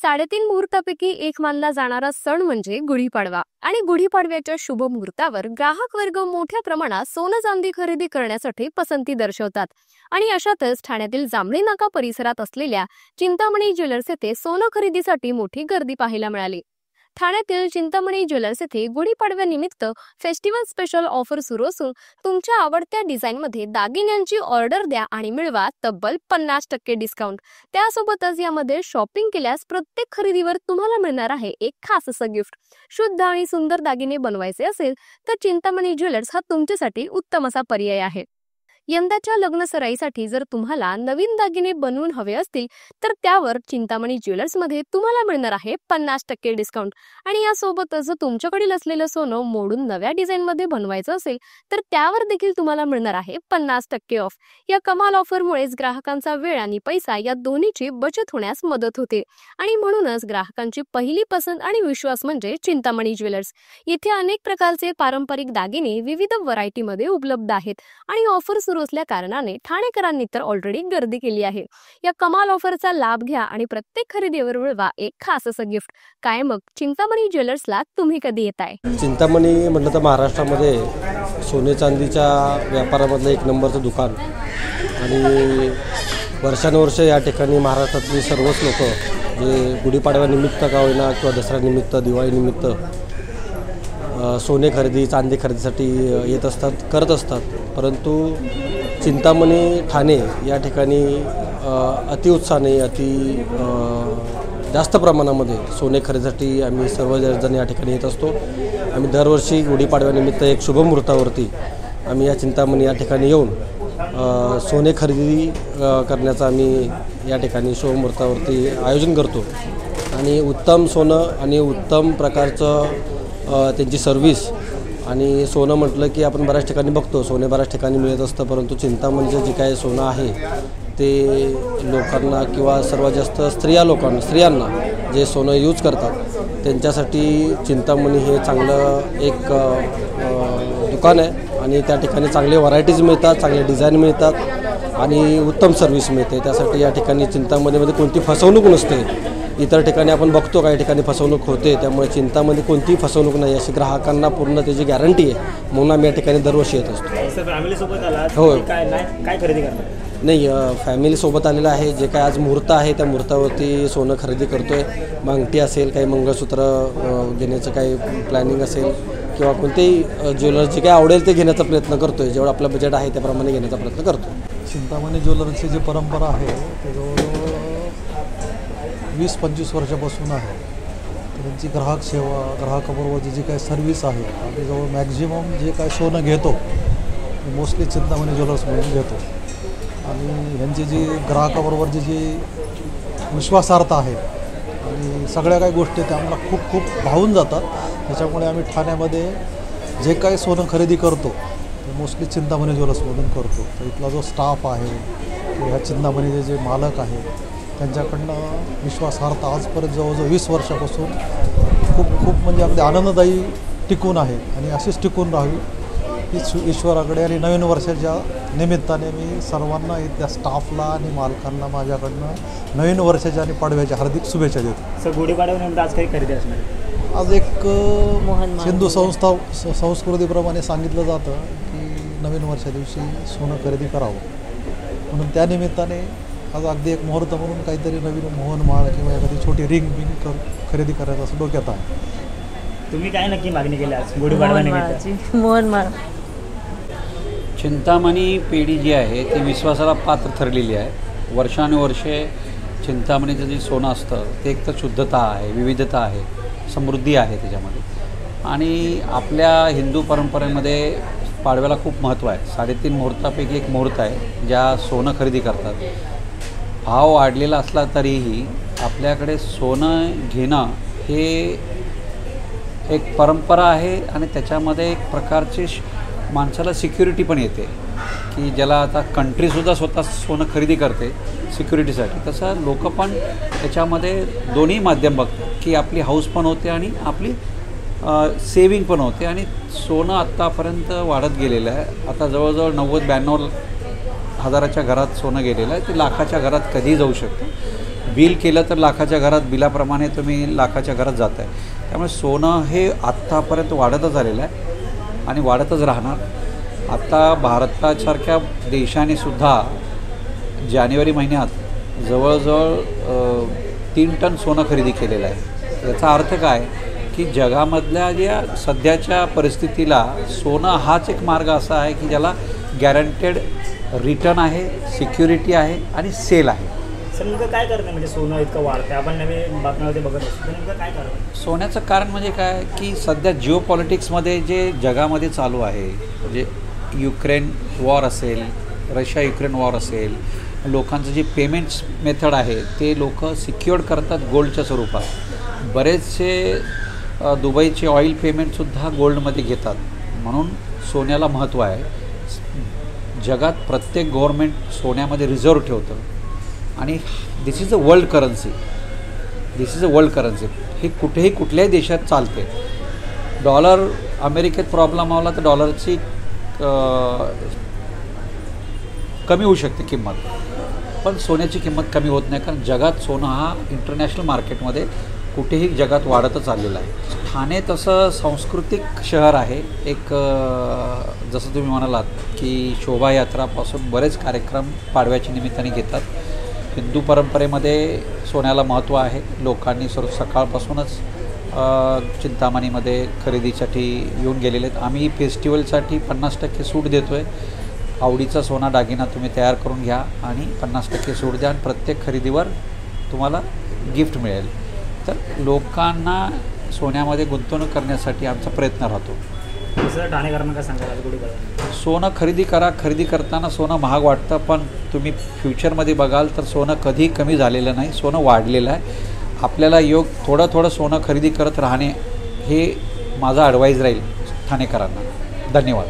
3.5 मुहूर्तापैकी एक मानला जाणारा सण म्हणजे गुढीपाडवा आणि गुढीपाडव्याच्या शुभ मुहूर्तावर ग्राहक वर्ग मोठ्या प्रमाणात सोनं चांदी खरेदी करण्यासाठी पसंती दर्शवतात। आणि अशातच ठाण्यातील जांभळी नाका परिसरात असलेल्या चिंतामणी ज्वेलर्स येथे सोनं खरेदीसाठी मोठी गर्दी पाहायला मिळाली। ठाण्यातील चिंतामणी ज्वेलर्स येथे गुढीपाडव्यानिमित्त फेस्टिवल स्पेशल ऑफर सुरू असून तुमच्या आवडत्या डिझाईनमध्ये दागिन्यांची ऑर्डर द्या आणि मिळवा तब्बल 50% डिस्काउंट। त्यासोबतच यामध्ये शॉपिंग केल्यास प्रत्येक खरेदीवर तुम्हाला मिळणार आहे एक खास असं गिफ्ट। शुद्ध आणि सुंदर दागिने बनवायचे असेल तर चिंतामणी ज्वेलर्स हा तुमच्यासाठी उत्तम असा पर्याय आहे। यंदाच्या लग्न सराईसाठी जर तुम्हाला नवीन दागिने बनवून हवे असतील तर त्यावर चिंतामणी ज्वेलर्स मध्ये तुम्हाला मिळणार आहे 50% डिस्काउंट। आणि यासोबतच जर तुमच्याकडील असलेलं सोनं मोडून नव्या डिझाईन मध्ये बनवायचं असेल तर त्यावर देखील तुम्हाला मिळणार आहे 50% ऑफ। या कमाल ऑफरमुळेच ग्राहकांचा वेळ आणि पैसा या दोन्हीची बचत होण्यास मदत होते आणि म्हणूनच ग्राहकांची पहिली पसंत आणि विश्वास म्हणजे चिंतामणी ज्वेलर्स। इथे अनेक प्रकारचे पारंपरिक दागिने विविध व्हरायटी मध्ये उपलब्ध आहेत आणि ऑफर सुरू असल्या कारणाने ठाणेकरांनी तर ऑलरेडी गर्दी केली आहे। या कमाल ऑफरचा लाभ घ्या आणि प्रत्येक खरेदीवर मिळवा एक खास असं गिफ्ट। काय मग चिंतामणी ज्वेलर्सला तुम्ही कधी येताय? चिंतामणी म्हटलं तर महाराष्ट्रामध्ये सोने चांदीच्या व्यापारामधलं एक नंबरचं दुकान आणि वर्षानुवर्ष या ठिकाणी महाराष्ट्रातली सर्वच लोक जे गुढीपाडव्यानिमित्त का होईना किंवा दसऱ्यानिमित्त दिवाळीनिमित्त सोने खरेदी चांदी खरेदीसाठी येत असतात करत असतात। परंतु चिंतामणी ठाणे या ठिकाणी अतिउत्साहाने जास्त प्रमाणामध्ये सोने खरेदीसाठी आम्ही सर्वजण या ठिकाणी येत असतो। आम्ही दरवर्षी गुढीपाडव्यानिमित्त एक शुभ मुहूर्तावरती आम्ही या चिंतामणी या ठिकाणी येऊन सोने खरेदी करण्याचा आम्ही या ठिकाणी शुभ मुहूर्तावरती आयोजन करतो आणि उत्तम सोनं आणि उत्तम प्रकारचं त्यांची सर्व्हिस आणि सोनं म्हटलं की आपण बऱ्याच ठिकाणी बघतो सोने बऱ्याच ठिकाणी मिळत असतं, परंतु चिंतामणीचं जे काही सोनं आहे ते लोकांना किंवा सर्वात जास्त स्त्रियांना जे सोनं यूज करतात त्यांच्यासाठी चिंतामणी हे चांगलं एक दुकान आहे आणि त्या ठिकाणी चांगले व्हरायटीज मिळतात, चांगले डिझाईन मिळतात आणि उत्तम सर्व्हिस मिळते। त्यासाठी या ठिकाणी चिंतामणीमध्ये कोणती फसवणूक नसते। इतर ठिकाणी आपण बघतो काही ठिकाणी फसवणूक होते, त्यामुळे चिंतामध्ये कोणतीही फसवणूक नाही अशी ग्राहकांना पूर्ण त्याची गॅरंटी आहे, म्हणून आम्ही या ठिकाणी दरवर्षी येत असतो। फॅमिलीसोबत आला हो काय खरेदी करणार? नाही, फॅमिलीसोबत आलेलं आहे। जे काय आज मुहूर्त आहे त्या मुहूर्तावरती सोनं खरेदी करतो आहे। अंगठी असेल, काही मंगळसूत्र घेण्याचं काही प्लॅनिंग असेल किंवा कोणतेही ज्वेलर्स जे काही आवडेल ते घेण्याचा प्रयत्न करतो आहे। जेवढं आपलं बजेट आहे त्याप्रमाणे घेण्याचा प्रयत्न करतो। चिंतामणी ज्वेलर्सची जी परंपरा आहे ते जवळजवळ 20-25 वर्षापासून आहे। त्यांची ग्राहक सेवा ग्राहकाबरोबरची जी काही सर्व्हिस आहे आम्ही जवळ मॅक्झिमम जे काय सोनं घेतो मोस्टली चिंतामणी ज्वेलर्समधून घेतो आणि ह्यांची जी ग्राहकाबरोबरची जी विश्वासार्हता आहे आणि सगळ्या काही गोष्टी त्या आम्हाला खूप खूप भावून जातात। त्याच्यामुळे आम्ही ठाण्यामध्ये जे काही सोनं खरेदी करतो ते मोस्टली चिंतामणी ज्वेलर्समधून करतो। तर इथला जो स्टाफ आहे किंवा ह्या चिंतामणीचे जे मालक आहेत त्यांच्याकडनं विश्वासार्हता आजपर्यंत जवळजवळ 20 वर्षापासून खूप म्हणजे अगदी आनंददायी टिकून आहे आणि अशीच टिकून राहावी हीच ईश्वराकडे आणि नवीन वर्षाच्या निमित्ताने मी सर्वांना इथल्या स्टाफला आणि मालकांना माझ्याकडनं नवीन वर्षाच्या आणि पाडव्याच्या हार्दिक शुभेच्छा देतो। सर गुढीपाडव्यानंतर आज काही खरेदी असणार? आज एक हिंदू संस्कृतीप्रमाणे सांगितलं जातं की नवीन वर्षा दिवशी सोनं खरेदी करावं, म्हणून त्या निमित्ताने आज अगदी एक मुहूर्त म्हणून काहीतरी नवीन मोहनमाळ किंवा एखादी छोटी रिंग खरेदी करायचं असं डोक्यात आहे। तुम्ही काय नक्की मागणी केली आज गुढीपाडव्यानिमित्त? मोहनमाळ। चिंतामणी पेढी जी आहे ती विश्वासाला पात्र ठरलेली आहे। वर्षानुवर्षे चिंतामणीचं जे सोनं असतं ते एक तर शुद्धता आहे, विविधता आहे, समृद्धी आहे त्याच्यामध्ये आणि आपल्या हिंदू परंपरेमध्ये पाडव्याला खूप महत्त्व आहे। 3.5 मुहूर्तापैकी एक मुहूर्त आहे ज्या सोनं खरेदी करतात। भाव वाढलेला असला तरीही आपल्याकडे सोनं घेणं हे एक परंपरा आहे आणि त्याच्यामध्ये एक प्रकारची माणसाला सिक्युरिटी पण येते की ज्याला आता कंट्रीसुद्धा स्वतः सोनं खरेदी करते सिक्युरिटीसाठी, तसं लोक पण त्याच्यामध्ये दोन्ही माध्यम बघतात की आपली हाऊस पण होते आणि आपली सेविंग पण होते आणि सोनं आत्तापर्यंत वाढत गेलेलं आहे। आता जवळजवळ 90-92 हजाराच्या घरात सोनं गेलेलं आहे, ते लाखाच्या घरात कधीही जाऊ शकतं। बिल केलं तर लाखाच्या घरात, बिलाप्रमाणे तुम्ही लाखाच्या घरात जात आहे. त्यामुळे सोनं हे आत्तापर्यंत वाढतच आलेलं आहे आणि वाढतच राहणार. आता भारतासारख्या देशाने सुद्धा जानेवारी महिन्यात जवळजवळ 3 टन सोनं खरेदी केलेलं आहे. याचा अर्थ काय की जगामधल्या ज्या सध्याच्या परिस्थितीला सोनं हाच एक मार्ग असा आहे की ज्याला गॅरंटेड रिटर्न आहे, सिक्युरिटी आहे आणि सेल आहे. सर नेमकं काय करतं म्हणजे सोनं इतकं वाढतं? आपण नवीन बातम्यामध्ये बघत असतो, नेमकं काय करतं? सोन्याचं कारण म्हणजे काय की सध्या जिओ पॉलिटिक्समध्ये जे जगामध्ये चालू आहे, म्हणजे युक्रेन वॉर असेल, रशिया युक्रेन वॉर असेल, लोकांचं जे पेमेंट्स मेथड आहे ते लोक सिक्युअर्ड करतात गोल्डच्या स्वरूपात. बरेचसे दुबईचे ऑइल पेमेंटसुद्धा गोल्डमध्ये घेतात, म्हणून सोन्याला महत्त्व आहे. जगात प्रत्येक गव्हर्मेंट सोन्यामध्ये रिझर्व ठेवतं आणि दिस इज अ वर्ल्ड करन्सी. हे कुठेही कुठल्याही देशात चालते. डॉलर अमेरिकेत प्रॉब्लेम आला तर डॉलरची कमी होऊ शकते किंमत, पण सोन्याची किंमत कमी होत नाही, कारण जगात सोनं हा इंटरनॅशनल मार्केटमध्ये कुठेही जगात वाढतच आलेलं आहे. ठाणे तसं सांस्कृतिक शहर आहे. एक जसं तुम्ही म्हणालात की शोभायात्रापासून बरेच कार्यक्रम पाडव्याच्या निमित्ताने घेतात. हिंदू परंपरेमध्ये सोन्याला महत्त्व आहे. लोकांनी सकाळपासूनच चिंतामणीमध्ये खरेदीसाठी येऊन गेलेले आहेत. आम्ही फेस्टिवलसाठी 50% सूट देतो आहे. आवडीचा सोना दागिना तुम्ही तयार करून घ्या आणि 50% सूट द्या आणि प्रत्येक खरेदीवर तुम्हाला गिफ्ट मिळेल. तर लोकांना सोन्यामध्ये गुंतवणूक करण्यासाठी आमचा प्रयत्न राहतो. दुसरं ठाणेकरांना काय सांगाल गुढीपाडवा? सोनं खरेदी करा. खरेदी करताना सोनं महाग वाटतं, पण तुम्ही फ्युचरमध्ये बघाल तर सोनं कधी कमी झालेलं नाही, सोनं वाढलेलं आहे. आपल्याला थोडं सोनं खरेदी करत राहणे हे माझा ॲडवाईज राहील ठाणेकरांना. धन्यवाद.